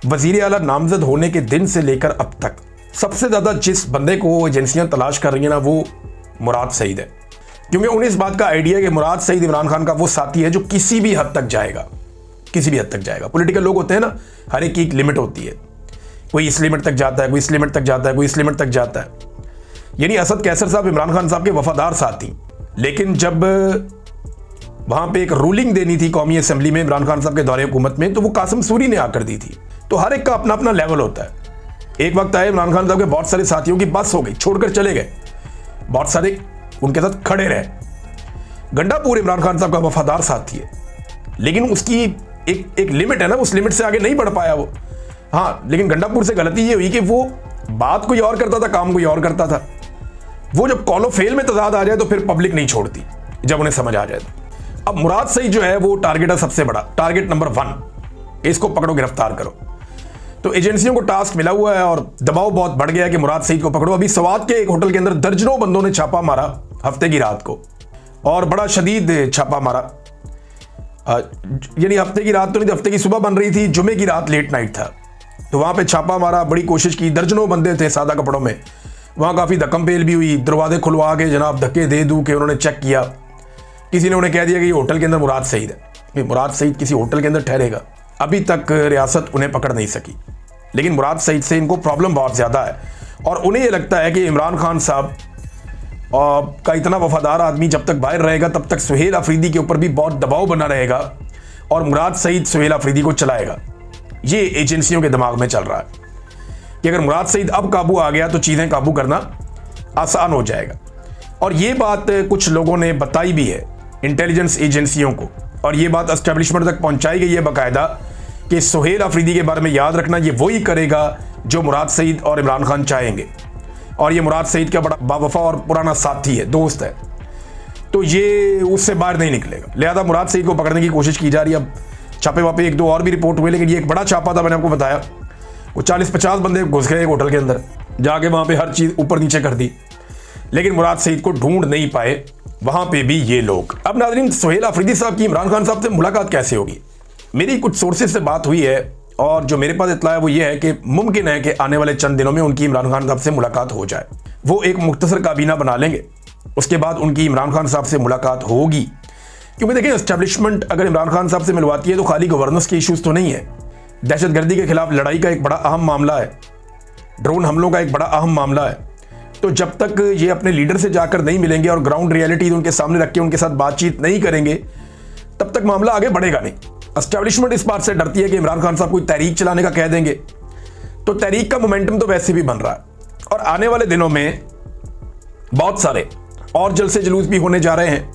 वजीर आला नामजद होने के दिन से लेकर अब तक सबसे ज़्यादा जिस बंदे को एजेंसियां तलाश कर रही हैं ना, वो मुराद सईद है। क्योंकि उन्हें इस बात का आइडिया है कि मुराद सईद इमरान खान का वो साथी है जो किसी भी हद तक जाएगा, किसी भी हद तक जाएगा। पॉलिटिकल लोग होते हैं ना, हर एक की एक लिमिट होती है। कोई इस लिमिट तक जाता है, कोई इस लिमिट तक जाता है, कोई इस लिमिट तक जाता है। यानी असद कैसर साहब इमरान खान साहब के वफादार साथी, लेकिन जब वहां पे एक रूलिंग देनी थी कौमी असेंबली में इमरान खान साहब के दौरे हुकूमत में, तो वो कासिम सूरी ने आकर दी थी। तो हर एक का अपना अपना लेवल होता है। एक वक्त आए इमरान खान साहब के बहुत सारे साथियों की बस हो गई, छोड़कर चले गए, बहुत सारे उनके साथ खड़े रहे। गंडापुर इमरान खान साहब का वफादार साथी है, लेकिन उसकी एक लिमिट है ना, उस लिमिट से आगे नहीं बढ़ पाया वो। हाँ, लेकिन गंडापुर से गलती ये हुई कि वो बात कोई और करता था, काम कोई और करता था। वो जब कॉलो फेल में तजाद आ जाए तो फिर पब्लिक नहीं छोड़ती, जब उन्हें समझ आ जाए। अब मुराद सईद जो है वो टारगेट है सबसे बड़ा, टारगेट नंबर 1, इसको पकड़ो, गिरफ्तार करो। तो एजेंसियों को टास्क मिला हुआ है और दबाव बहुत बढ़ गया है कि मुराद सईद को पकड़ो। अभी सवात के एक होटल के अंदर दर्जनों बंदों ने छापा मारा हफ्ते की रात को, और बड़ा शदीद छापा मारा। यानी हफ्ते की रात तो नहीं, हफ्ते की सुबह बन रही थी, जुमे की रात लेट नाइट था, तो वहां पे छापा मारा, बड़ी कोशिश की। दर्जनों बंदे थे सादा कपड़ों में, वहां काफी धक्कम पेल भी हुई। दरवाजे खुलवा के जनाब धक्के दे दूं के उन्होंने चेक किया। किसी ने उन्हें कह दिया कि ये होटल के अंदर मुराद सईद है। मुराद सईद किसी होटल के अंदर ठहरेगा? अभी तक रियासत उन्हें पकड़ नहीं सकी, लेकिन मुराद सईद से इनको प्रॉब्लम बहुत ज्यादा है। और उन्हें यह लगता है कि इमरान खान साहब का इतना वफादार आदमी जब तक बाहर रहेगा तब तक सुहेल अफरीदी के ऊपर भी बहुत दबाव बना रहेगा, और मुराद सईद सुहेल अफरीदी को चलाएगा। ये एजेंसियों के दिमाग में चल रहा है कि अगर मुराद सईद अब काबू आ गया तो चीजें काबू करना आसान हो जाएगा। और ये बात कुछ लोगों ने बताई भी है इंटेलिजेंस एजेंसियों को, और ये बात एस्टेब्लिशमेंट तक पहुंचाई गई है बाकायदा कि सुहेल अफरीदी के बारे में याद रखना, ये वही करेगा जो मुराद सईद और इमरान खान चाहेंगे। और ये मुराद सईद का बड़ा बावफा और पुराना साथी है, दोस्त है, तो ये उससे बाहर नहीं निकलेगा। लिहाजा मुराद सईद को पकड़ने की कोशिश की जा रही है। अब छापे वापे 1-2 और भी रिपोर्ट हुए, लेकिन ये एक बड़ा छापा था, मैंने आपको बताया। वो 40-50 बंदे घुस गए एक होटल के अंदर, जाके वहां पे हर चीज ऊपर नीचे कर दी, लेकिन मुराद सईद को ढूंढ नहीं पाए वहां पे भी ये लोग। अब नाज़रीन, सुहेल अफरीदी साहब की इमरान खान साहब से मुलाकात कैसे होगी? मेरी कुछ सोर्सेज से बात हुई है, और जो मेरे पास इत्तला है वो ये है कि मुमकिन है कि आने वाले चंद दिनों में उनकी इमरान खान साहब से मुलाकात हो जाए। वो एक मुख्तसर काबीना बना लेंगे, उसके बाद उनकी इमरान खान साहब से मुलाकात होगी। क्योंकि देखिए, एस्टेब्लिशमेंट अगर इमरान खान साहब से मिलवाती है तो खाली गवर्नेंस के इश्यूज तो नहीं है, दहशतगर्दी के खिलाफ लड़ाई का एक बड़ा अहम मामला है, ड्रोन हमलों का एक बड़ा अहम मामला है। तो जब तक ये अपने लीडर से जाकर नहीं मिलेंगे और ग्राउंड रियलिटी उनके सामने रख के उनके साथ बातचीत नहीं करेंगे, तब तक मामला आगे बढ़ेगा नहीं। एस्टेब्लिशमेंट इस बात से डरती है कि इमरान खान साहब कोई तहरीक चलाने का कह देंगे, तो तहरीक का मोमेंटम तो वैसे भी बन रहा है, और आने वाले दिनों में बहुत सारे और जलसे जुलूस भी होने जा रहे हैं,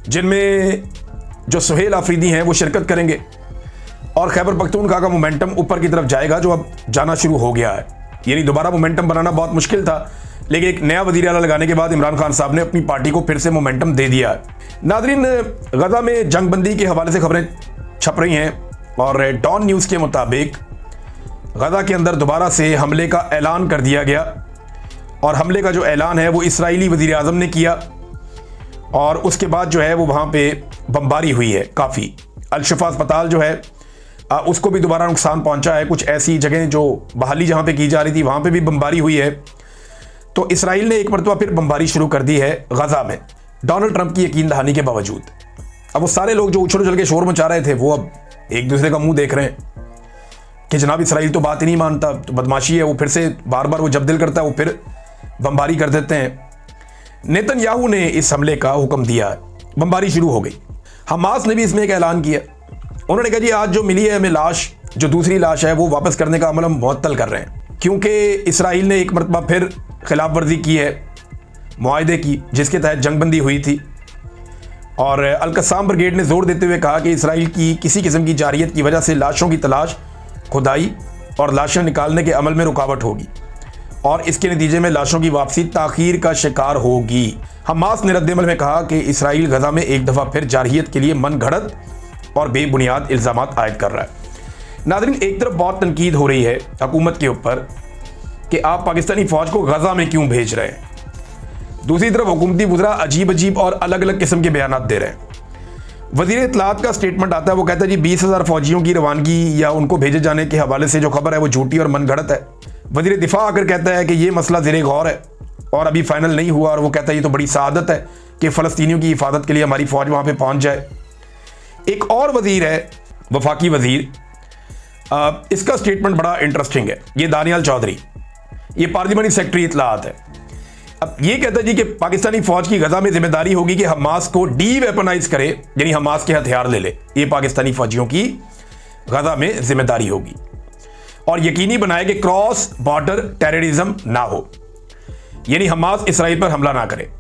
जिनमें जो सुहेल अफरीदी हैं वो शिरकत करेंगे, और खैबर पख्तूनख्वा का मोमेंटम ऊपर की तरफ जाएगा, जो अब जाना शुरू हो गया है। यानी दोबारा मोमेंटम बनाना बहुत मुश्किल था, लेकिन एक नया वजीर आला लगाने के बाद इमरान खान साहब ने अपनी पार्टी को फिर से मोमेंटम दे दिया है। नाज़रीन, गजा में जंगबंदी के हवाले से खबरें छप रही हैं, और डॉन न्यूज़ के मुताबिक गजा के अंदर दोबारा से हमले का ऐलान कर दिया गया, और हमले का जो ऐलान है वो इसराइली वजीर आज़म ने किया, और उसके बाद जो है वो वहाँ पे बमबारी हुई है काफ़ी। अल-शिफा अस्पताल जो है उसको भी दोबारा नुकसान पहुंचा है। कुछ ऐसी जगह जो बहाली जहाँ पे की जा रही थी वहाँ पे भी बमबारी हुई है। तो इसराइल ने एक मरतबा फिर बमबारी शुरू कर दी है गजा में, डोनाल्ड ट्रंप की यकीन दहानी के बावजूद। अब वो सारे लोग जो उछल उछल के शोर मचा रहे थे वो अब एक दूसरे का मुंह देख रहे हैं कि जनाब इसराइल तो बात ही नहीं मानता, तो बदमाशी है, वो फिर से बार बार वो जब दिल करता है वो फिर बमबारी कर देते हैं। नेतन्याहू ने इस हमले का हुक्म दिया, बमबारी शुरू हो गई। हमास ने भी इसमें एक ऐलान किया, उन्होंने कहा जी आज जो मिली है हमें लाश, जो दूसरी लाश है वो वापस करने का अमल हम मुअत्तल कर रहे हैं, क्योंकि इसराइल ने एक मरतबा फिर खिलाफ वर्जी की है मुआहदे की, जिसके तहत जंगबंदी हुई थी। और अल-कस्साम ब्रिगेड ने जोर देते हुए कहा कि इसराइल की किसी किस्म की जारियत की वजह से लाशों की तलाश, खुदाई और लाशें निकालने के अमल में रुकावट होगी, और इसके नतीजे में लाशों की वापसी ताखीर का शिकार होगी। हमास ने रद्द-ए-अमल में कहा कि इसराइल गजा में एक दफ़ा फिर जारहियत के लिए मन घड़त और बेबुनियाद इल्ज़ामात आयद कर रहा है। नाज़रीन, एक तरफ बहुत तनकीद हो रही है हुकूमत के ऊपर कि आप पाकिस्तानी फ़ौज को गजा में क्यों भेज रहे हैं, दूसरी तरफ हुकूमती वज़रा अजीब अजीब और अलग अलग किस्म के बयान दे रहे हैं। वज़ीर इत्तलात का स्टेटमेंट आता है, वो कहता है जी 20,000 फौजियों की रवानगी या उनको भेजे जाने के हवाले से जो खबर है वो झूठी और मनगढ़ंत है। वज़ीर दिफा आकर कहता है कि ये मसला ज़ेरे गौर है और अभी फाइनल नहीं हुआ, और वो कहता है ये तो बड़ी सआदत है कि फ़लस्तीनियों की हिफाजत के लिए हमारी फ़ौज वहाँ पर पहुँच जाए। एक और वज़ीर है, वफाकी वज़ीर, इसका स्टेटमेंट बड़ा इंटरेस्टिंग है। ये दानियाल चौधरी, ये पार्लिमानी सेक्रेटरी इत्तलात है। अब ये कहता है जी कि पाकिस्तानी फौज की गजा में जिम्मेदारी होगी कि हमास को डी वेपनाइज करे, यानी हमास के हथियार ले ले। ये पाकिस्तानी फौजियों की गजा में जिम्मेदारी होगी और यकीनी बनाए कि क्रॉस बॉर्डर टेररिज्म ना हो, यानी हमास इसराइल पर हमला ना करे।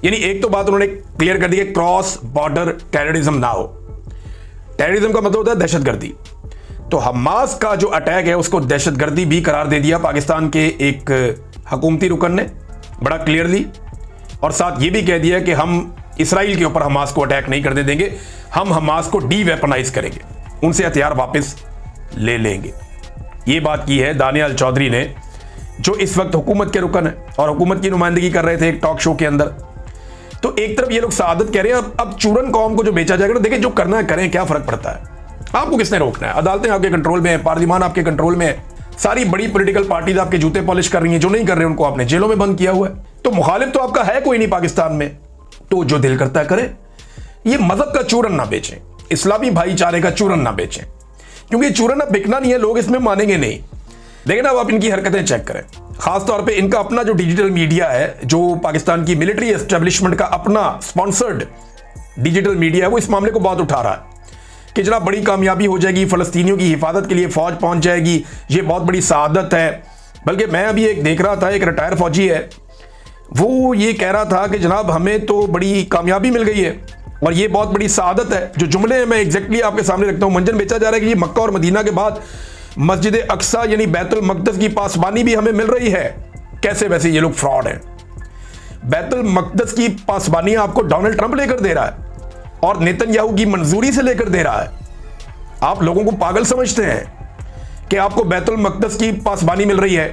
यानी एक तो बात उन्होंने क्लियर कर दी कि क्रॉस बॉर्डर टेररिज्म ना हो। टेररिज्म का मतलब होता है दहशतगर्दी, तो हमास का जो अटैक है उसको दहशतगर्दी भी करार दे दिया पाकिस्तान के एक हुकूमती रुकन ने बड़ा क्लियरली, और साथ ये भी कह दिया कि हम इसराइल के ऊपर हमास को अटैक नहीं करने देंगे, हम हमास को डी वेपनाइज करेंगे, उनसे हथियार वापस ले लेंगे। ये बात की है दानियाल चौधरी ने, जो इस वक्त हुकूमत के रुकन है और हुकूमत की नुमाइंदगी कर रहे थे एक टॉक शो के अंदर। तो एक तरफ ये लोग सआदत कह रहे हैं, अब चूरन कौम को जो बेचा जाएगा ना, देखिए जो करना है करें, क्या फर्क पड़ता है, आपको किसने रोकना है। अदालतें आपके कंट्रोल में है, पार्लियामान आपके कंट्रोल में है, सारी बड़ी पॉलिटिकल पार्टीज आपके जूते पॉलिश कर रही हैं, जो नहीं कर रहे उनको आपने जेलों में बंद किया हुआ है। तो मुखालिफ तो आपका है कोई नहीं पाकिस्तान में, तो जो दिल करता है करे। ये मजहब का चूरन ना बेचें, इस्लामी भाईचारे का चूरन ना बेचें, क्योंकि चूरन अब बिकना नहीं है, लोग इसमें मानेंगे नहीं। लेकिन अब आप इनकी हरकतें चेक करें, खासतौर पे इनका अपना जो डिजिटल मीडिया है, जो पाकिस्तान की मिलिट्री एस्टेब्लिशमेंट का अपना स्पॉन्सर्ड डिजिटल मीडिया है, वो इस मामले को बहुत उठा रहा है कि जनाब बड़ी कामयाबी हो जाएगी, फ़लस्तीनियों की हिफाजत के लिए फ़ौज पहुंच जाएगी, ये बहुत बड़ी सआदत है। बल्कि मैं अभी एक देख रहा था, एक रिटायर फौजी है, वो ये कह रहा था कि जनाब हमें तो बड़ी कामयाबी मिल गई है और ये बहुत बड़ी सआदत है। जो जुमले हैं मैं एग्जैक्टली आपके सामने रखता हूँ। मंजन बेचा जा रहा है कि ये मक्का और मदीना के बाद मस्जिद अक्सा यानी बैतुल मक़दस की पासबानी भी हमें मिल रही है। कैसे? वैसे ये लोग फ्रॉड हैं। बैतुल मक़दस की पासबानी आपको डोनाल्ड ट्रंप लेकर दे रहा है और नेतन्याहू की मंजूरी से लेकर दे रहा है। आप लोगों को पागल समझते हैं कि आपको बैतुल मक़दस की पासबानी मिल रही है।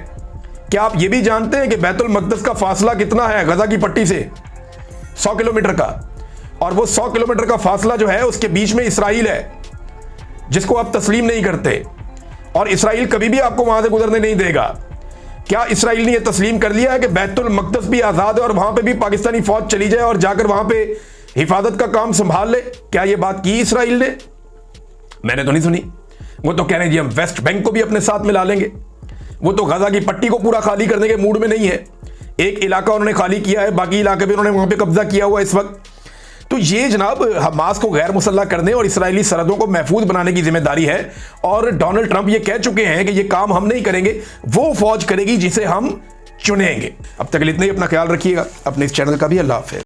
क्या आप ये भी जानते हैं कि बैतुल मक़दस का फासला कितना है गजा की पट्टी से? 100 किलोमीटर का, और वो 100 किलोमीटर का फासला जो है उसके बीच में इसराइल है, जिसको आप तस्लीम नहीं करते, और इसराइल कभी भी आपको वहां से गुजरने नहीं देगा। क्या इसराइल ने यह तस्लीम कर लिया है कि बैतुल मक़दस भी आज़ाद है और वहां पे भी पाकिस्तानी फौज चली जाए और जाकर वहां पे हिफाजत का काम संभाल ले? क्या यह बात की इसराइल ने? मैंने तो नहीं सुनी। वो तो कह रहे हैं जी हम वेस्ट बैंक को भी अपने साथ मिला लेंगे। वो तो गजा की पट्टी को पूरा खाली करने के मूड में नहीं है। एक इलाका उन्होंने खाली किया है, बाकी इलाके भी उन्होंने वहां पे कब्जा किया हुआ इस वक्त। तो ये जनाब हमास को गैर मुसल्लह करने और इसराइली सरहदों को महफूज बनाने की जिम्मेदारी है, और डोनाल्ड ट्रंप ये कह चुके हैं कि ये काम हम नहीं करेंगे, वो फौज करेगी जिसे हम चुनेंगे। अब तक इतना ही, अपना ख्याल रखिएगा, अपने इस चैनल का भी। अल्लाह हाफ़िज़।